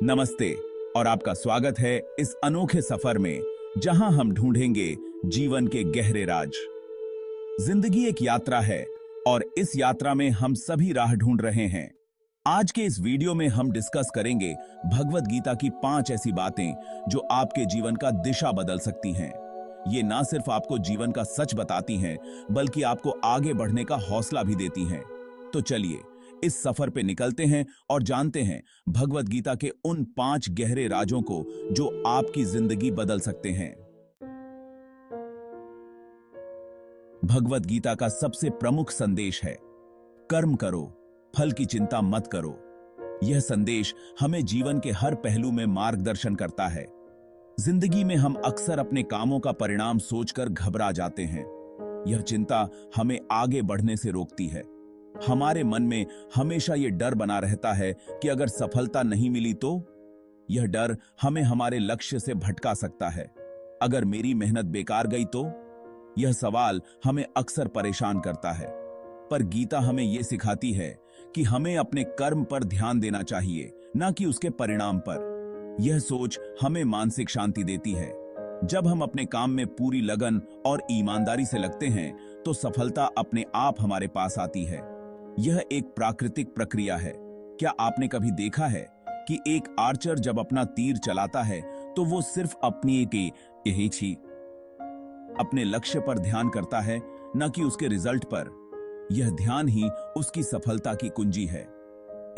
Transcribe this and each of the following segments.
नमस्ते और आपका स्वागत है इस अनोखे सफर में जहां हम ढूंढेंगे जीवन के गहरे राज। जिंदगी एक यात्रा है और इस यात्रा में हम सभी राह ढूंढ रहे हैं। आज के इस वीडियो में हम डिस्कस करेंगे भगवत गीता की 5 ऐसी बातें जो आपके जीवन का दिशा बदल सकती हैं। ये ना सिर्फ आपको जीवन का सच बताती हैं, बल्कि आपको आगे बढ़ने का हौसला भी देती हैं। तो चलिए इस सफर पे निकलते हैं और जानते हैं भगवत गीता के उन 5 गहरे राजों को जो आपकी जिंदगी बदल सकते हैं। भगवत गीता का सबसे प्रमुख संदेश है, कर्म करो, फल की चिंता मत करो। यह संदेश हमें जीवन के हर पहलू में मार्गदर्शन करता है। जिंदगी में हम अक्सर अपने कामों का परिणाम सोचकर घबरा जाते हैं। यह चिंता हमें आगे बढ़ने से रोकती है। हमारे मन में हमेशा यह डर बना रहता है कि अगर सफलता नहीं मिली तो। यह डर हमें हमारे लक्ष्य से भटका सकता है। अगर मेरी मेहनत बेकार गई तो। यह सवाल हमें अक्सर परेशान करता है। पर गीता हमें यह सिखाती है कि हमें अपने कर्म पर ध्यान देना चाहिए, ना कि उसके परिणाम पर। यह सोच हमें मानसिक शांति देती है। जब हम अपने काम में पूरी लगन और ईमानदारी से लगते हैं तो सफलता अपने आप हमारे पास आती है। यह एक प्राकृतिक प्रक्रिया है। क्या आपने कभी देखा है कि एक आर्चर जब अपना तीर चलाता है तो वो सिर्फ अपने लक्ष्य पर ध्यान करता है, न कि उसके रिजल्ट पर। यह ध्यान ही उसकी सफलता की कुंजी है।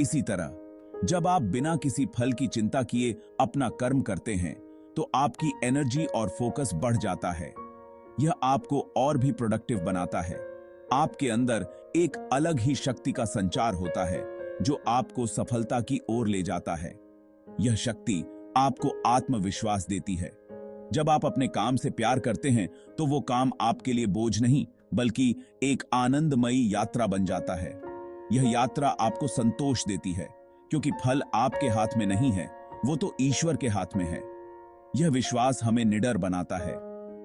इसी तरह जब आप बिना किसी फल की चिंता किए अपना कर्म करते हैं तो आपकी एनर्जी और फोकस बढ़ जाता है। यह आपको और भी प्रोडक्टिव बनाता है। आपके अंदर एक अलग ही शक्ति का संचार होता है जो आपको सफलता की ओर ले जाता है। यह शक्ति आपको आत्मविश्वास देती है। जब आप अपने काम से प्यार करते हैं तो वो काम आपके लिए बोझ नहीं, बल्कि एक आनंदमयी यात्रा बन जाता है। यह यात्रा आपको संतोष देती है, क्योंकि फल आपके हाथ में नहीं है, वो तो ईश्वर के हाथ में है। यह विश्वास हमें निडर बनाता है।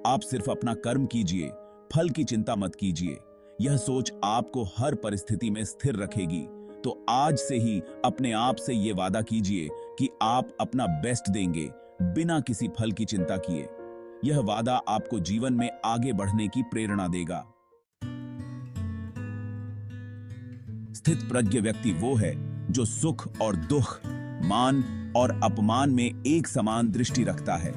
आप सिर्फ अपना कर्म कीजिए, फल की चिंता मत कीजिए। यह सोच आपको हर परिस्थिति में स्थिर रखेगी। तो आज से ही अपने आप से यह वादा कीजिए कि आप अपना बेस्ट देंगे, बिना किसी फल की चिंता किए। यह वादा आपको जीवन में आगे बढ़ने की प्रेरणा देगा। स्थित प्रज्ञ व्यक्ति वो है जो सुख और दुख, मान और अपमान में एक समान दृष्टि रखता है।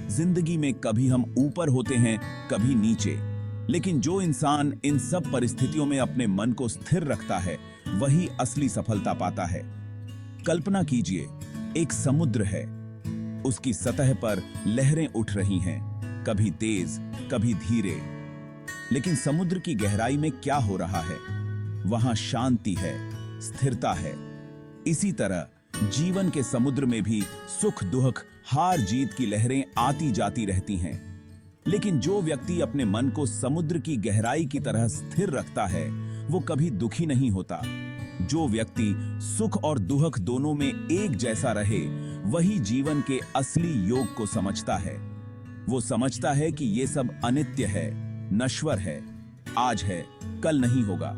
जिंदगी में कभी हम ऊपर होते हैं, कभी नीचे, लेकिन जो इंसान इन सब परिस्थितियों में अपने मन को स्थिर रखता है वही असली सफलता पाता है। कल्पना कीजिए, एक समुद्र है। उसकी सतह पर लहरें उठ रही हैं, कभी तेज, कभी धीरे। लेकिन समुद्र की गहराई में क्या हो रहा है? वहां शांति है, स्थिरता है। इसी तरह जीवन के समुद्र में भी सुख दुख, हार जीत की लहरें आती जाती रहती हैं। लेकिन जो व्यक्ति अपने मन को समुद्र की गहराई की तरह स्थिर रखता है वो कभी दुखी नहीं होता। जो व्यक्ति सुख और दुख दोनों में एक जैसा रहे वही जीवन के असली योग को समझता है। वो समझता है कि ये सब अनित्य है, नश्वर है, आज है, कल नहीं होगा।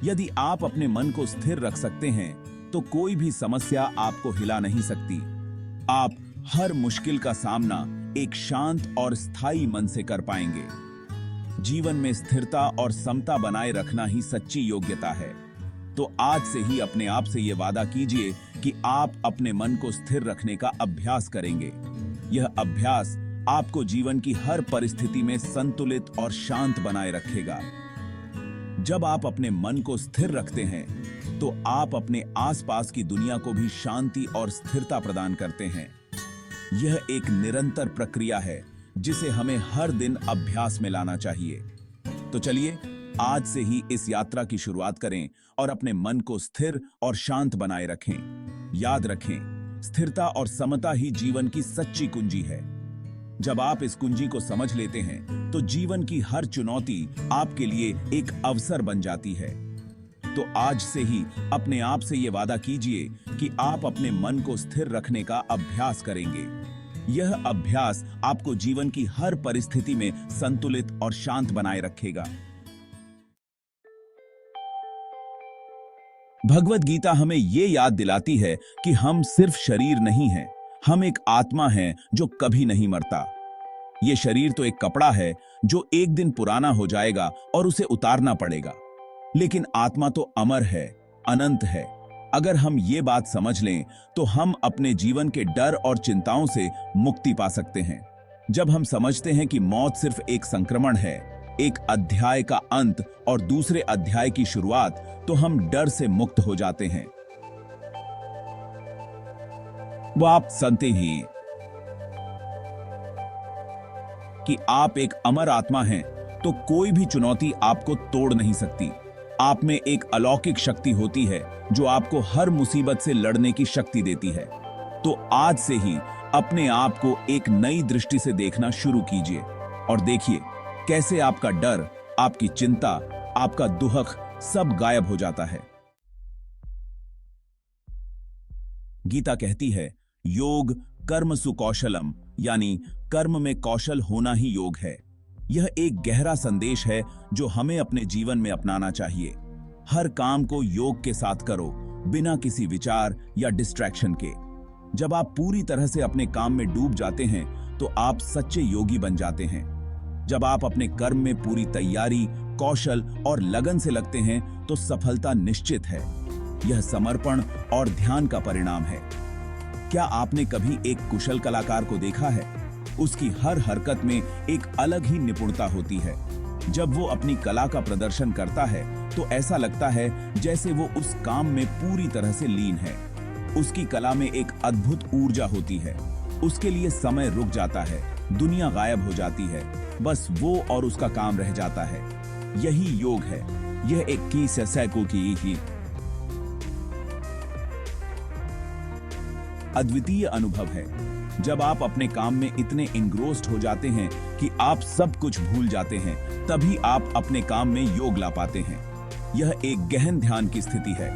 यदि आप अपने मन को स्थिर रख सकते हैं तो कोई भी समस्या आपको हिला नहीं सकती। आप हर मुश्किल का सामना एक शांत और स्थायी मन से कर पाएंगे। जीवन में स्थिरता और समता बनाए रखना ही सच्ची योग्यता है। तो आज से ही अपने आप से यह वादा कीजिए कि आप अपने मन को स्थिर रखने का अभ्यास करेंगे। यह अभ्यास आपको जीवन की हर परिस्थिति में संतुलित और शांत बनाए रखेगा। जब आप अपने मन को स्थिर रखते हैं तो आप अपने आसपास की दुनिया को भी शांति और स्थिरता प्रदान करते हैं। यह एक निरंतर प्रक्रिया है जिसे हमें हर दिन अभ्यास में लाना चाहिए। तो चलिए आज से ही इस यात्रा की शुरुआत करें और अपने मन को स्थिर और शांत बनाए रखें। याद रखें, स्थिरता और समता ही जीवन की सच्ची कुंजी है। जब आप इस कुंजी को समझ लेते हैं तो जीवन की हर चुनौती आपके लिए एक अवसर बन जाती है। तो आज से ही अपने आप से यह वादा कीजिए कि आप अपने मन को स्थिर रखने का अभ्यास करेंगे। यह अभ्यास आपको जीवन की हर परिस्थिति में संतुलित और शांत बनाए रखेगा। भगवत गीता हमें ये याद दिलाती है कि हम सिर्फ शरीर नहीं हैं, हम एक आत्मा हैं जो कभी नहीं मरता। ये शरीर तो एक कपड़ा है जो एक दिन पुराना हो जाएगा और उसे उतारना पड़ेगा, लेकिन आत्मा तो अमर है, अनंत है। अगर हम ये बात समझ लें तो हम अपने जीवन के डर और चिंताओं से मुक्ति पा सकते हैं। जब हम समझते हैं कि मौत सिर्फ एक संक्रमण है, एक अध्याय का अंत और दूसरे अध्याय की शुरुआत, तो हम डर से मुक्त हो जाते हैं। वो आप सुनते ही कि आप एक अमर आत्मा हैं, तो कोई भी चुनौती आपको तोड़ नहीं सकती। आप में एक अलौकिक शक्ति होती है जो आपको हर मुसीबत से लड़ने की शक्ति देती है। तो आज से ही अपने आप को एक नई दृष्टि से देखना शुरू कीजिए और देखिए कैसे आपका डर, आपकी चिंता, आपका दुहक सब गायब हो जाता है। गीता कहती है, योग कर्म सुकौशलम, यानी कर्म में कौशल होना ही योग है। यह एक गहरा संदेश है जो हमें अपने जीवन में अपनाना चाहिए। हर काम को योग के साथ करो, बिना किसी विचार या डिस्ट्रैक्शन के। जब आप पूरी तरह से अपने काम में डूब जाते हैं तो आप सच्चे योगी बन जाते हैं। जब आप अपने कर्म में पूरी तैयारी, कौशल और लगन से लगते हैं तो सफलता निश्चित है। यह समर्पण और ध्यान का परिणाम है। क्या आपने कभी एक कुशल कलाकार को देखा है? उसकी हर हरकत में एक अलग ही निपुणता होती है। जब वो अपनी कला का प्रदर्शन करता है तो ऐसा लगता है जैसे वो उस काम में पूरी तरह से लीन है। उसकी कला में एक अद्भुत ऊर्जा होती है। उसके लिए समय रुक जाता है, दुनिया गायब हो जाती है, बस वो और उसका काम रह जाता है। यही योग है। यह 21 सैको की ही अद्वितीय अनुभव है। जब आप अपने काम में इतने इंग्रोस्ड हो जाते हैं कि आप सब कुछ भूल जाते हैं, तभी आप अपने काम में योग ला पाते हैं। यह एक गहन ध्यान की स्थिति है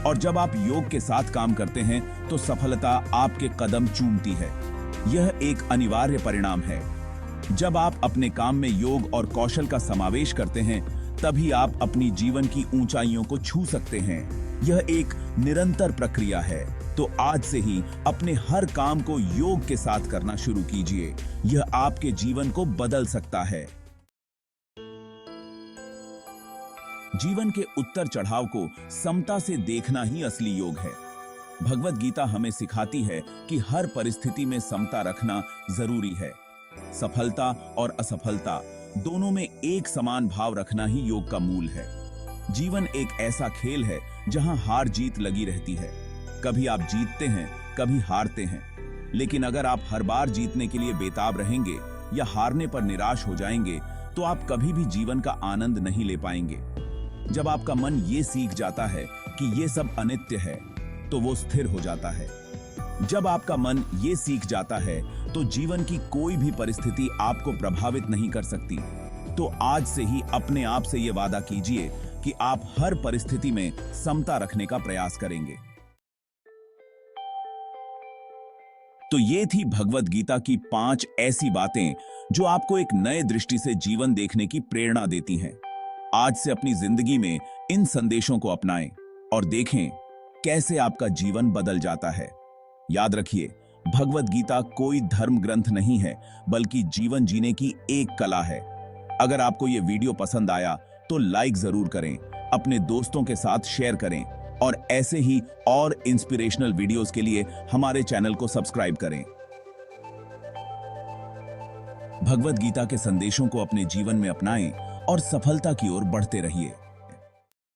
और जब आप योग के साथ काम करते हैं तो सफलता आपके कदम चूमती है। यह एक अनिवार्य परिणाम है। जब आप अपने काम में योग और कौशल का समावेश करते हैं, तभी आप अपनी जीवन की ऊंचाइयों को छू सकते हैं। यह एक निरंतर प्रक्रिया है। तो आज से ही अपने हर काम को योग के साथ करना शुरू कीजिए। यह आपके जीवन को बदल सकता है। जीवन के उतार चढ़ाव को समता से देखना ही असली योग है। भगवत गीता हमें सिखाती है कि हर परिस्थिति में समता रखना जरूरी है। सफलता और असफलता दोनों में एक समान भाव रखना ही योग का मूल है। जीवन एक ऐसा खेल है जहां हार जीत लगी रहती है। कभी आप जीतते हैं, कभी हारते हैं, लेकिन अगर आप हर बार जीतने के लिए बेताब रहेंगे या हारने पर निराश हो जाएंगे तो आप कभी भी जीवन का आनंद नहीं ले पाएंगे। जब आपका मन ये सीख जाता है कि ये सब अनित्य है तो वो स्थिर हो जाता है। जब आपका मन ये सीख जाता है तो जीवन की कोई भी परिस्थिति आपको प्रभावित नहीं कर सकती। तो आज से ही अपने आप से ये वादा कीजिए कि आप हर परिस्थिति में समता रखने का प्रयास करेंगे। तो ये थी भगवत गीता की 5 ऐसी बातें जो आपको एक नए दृष्टि से जीवन देखने की प्रेरणा देती हैं। आज से अपनी जिंदगी में इन संदेशों को अपनाएं और देखें कैसे आपका जीवन बदल जाता है। याद रखिए, भगवत गीता कोई धर्म ग्रंथ नहीं है, बल्कि जीवन जीने की एक कला है। अगर आपको ये वीडियो पसंद आया तो लाइक जरूर करें, अपने दोस्तों के साथ शेयर करें और ऐसे ही और इंस्पिरेशनल वीडियोस के लिए हमारे चैनल को सब्सक्राइब करें। भगवत गीता के संदेशों को अपने जीवन में अपनाएं और सफलता की ओर बढ़ते रहिए।